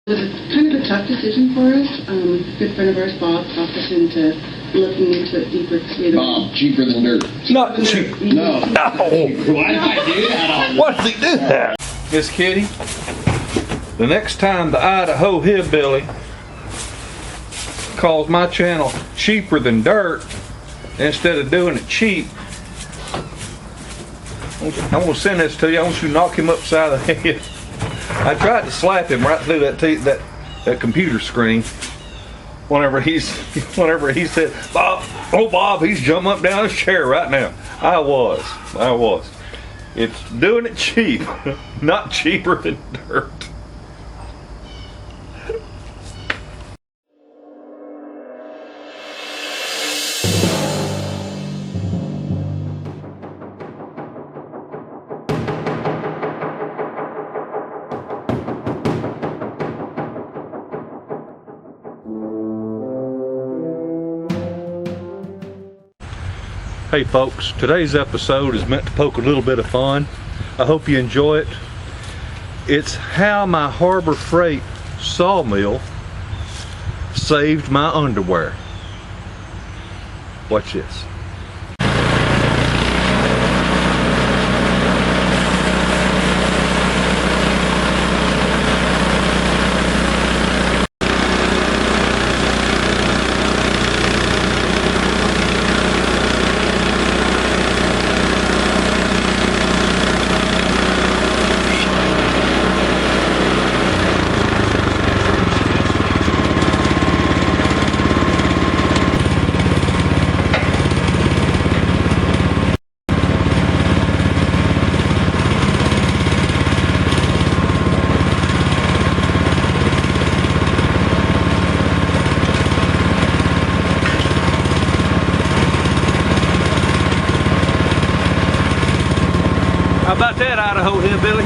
It was kind of a tough decision for us. A good friend of ours, Bob, talked us into looking into it deeper. Bob, cheaper than dirt. Not cheap. No. Why did I do that? Why does he do that? Miss Kitty, the next time the Idaho Hillbilly calls my channel cheaper than dirt, instead of doing it cheap, I want to send this to you. I want you to knock him upside the head. I tried to slap him right through that computer screen. Whenever he said, Bob, oh Bob, he's jumping up down his chair right now. I was. It's doing it cheap, not cheaper than dirt. Hey folks, today's episode is meant to poke a little bit of fun. I hope you enjoy it. It's how my Harbor Freight Sawmill saved my underwear. Watch this. How about that, Idaho Hillbilly?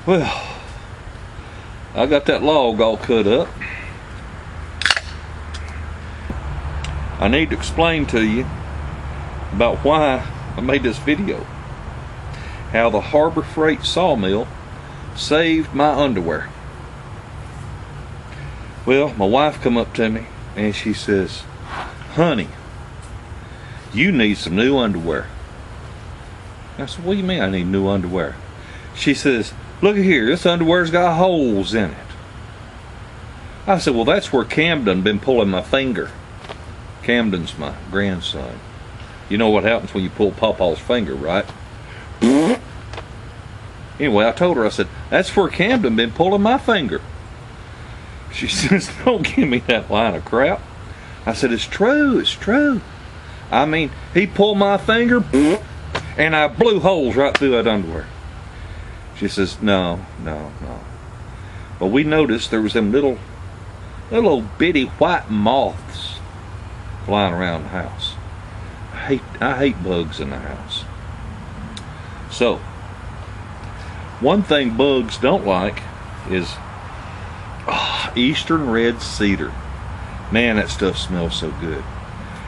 Well, I got that log all cut up. I need to explain to you about why I made this video. How the Harbor Freight Sawmill saved my underwear. Well, my wife come up to me and she says, honey, you need some new underwear. I said, what do you mean I need new underwear? She says, look at here, this underwear's got holes in it. I said, well, that's where Camden been pulling my finger. Camden's my grandson. You know what happens when you pull Pawpaw's finger, right? Anyway, I told her, I said, that's where Camden been pulling my finger. She says, don't give me that line of crap. I said, it's true, it's true. I mean, he pulled my finger, and I blew holes right through that underwear. She says, no. But we noticed there was them little bitty white moths flying around the house. I hate bugs in the house. So, one thing bugs don't like is eastern red cedar. Man, that stuff smells so good.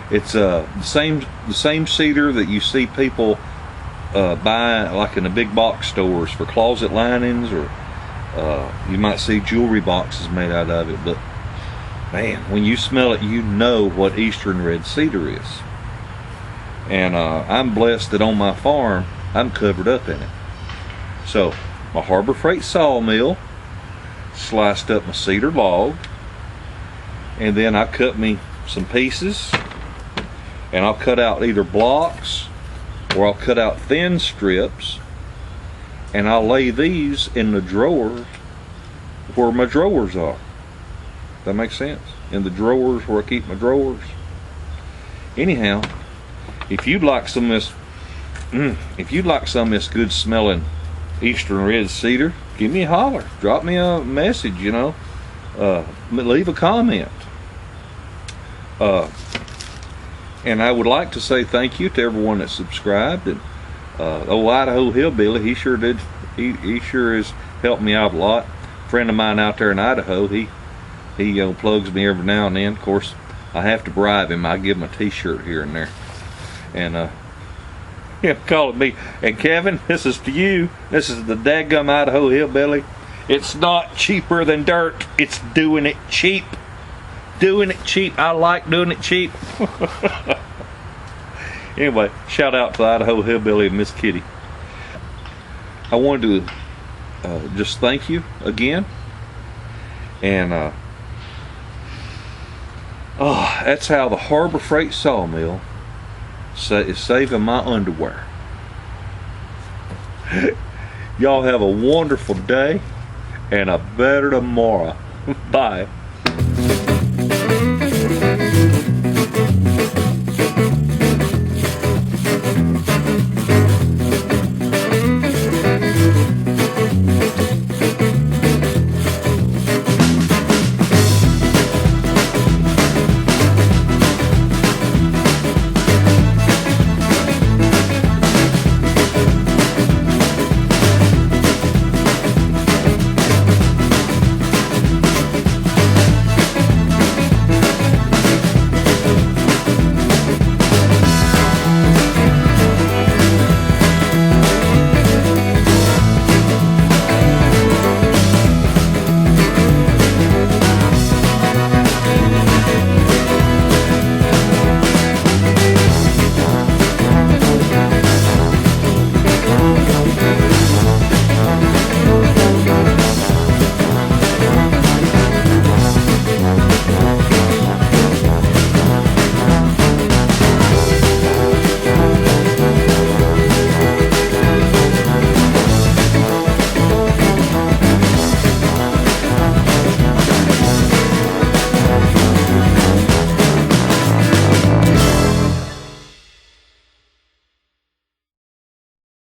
It's the same cedar that you see people buy like in the big box stores for closet linings, or you might see jewelry boxes made out of it. But man, when you smell it, you know what eastern red cedar is. And I'm blessed that on my farm I'm covered up in it. So my Harbor Freight Sawmill sliced up my cedar log, and then I cut me some pieces, and I'll cut out either blocks or I'll cut out thin strips, and I'll lay these in the drawer where my drawers are. That makes sense. In the drawers where I keep my drawers. Anyhow, if you'd like some of this good smelling Eastern red cedar, give me a holler. Drop me a message, leave a comment. And I would like to say thank you to everyone that subscribed. And Idaho Hillbilly, he sure did. He sure has helped me out a lot. A friend of mine out there in Idaho, he plugs me every now and then. Of course, I have to bribe him. I give him a T-shirt here and there. And call it me. And Kevin, this is to you. This is the dadgum Idaho Hillbilly. It's not cheaper than dirt. It's doing it cheap. Doing it cheap. I like doing it cheap. Anyway, shout out to the Idaho Hillbilly and Miss Kitty. I wanted to just thank you again. And that's how the Harbor Freight Sawmill is saving my underwear. Y'all have a wonderful day and a better tomorrow. Bye.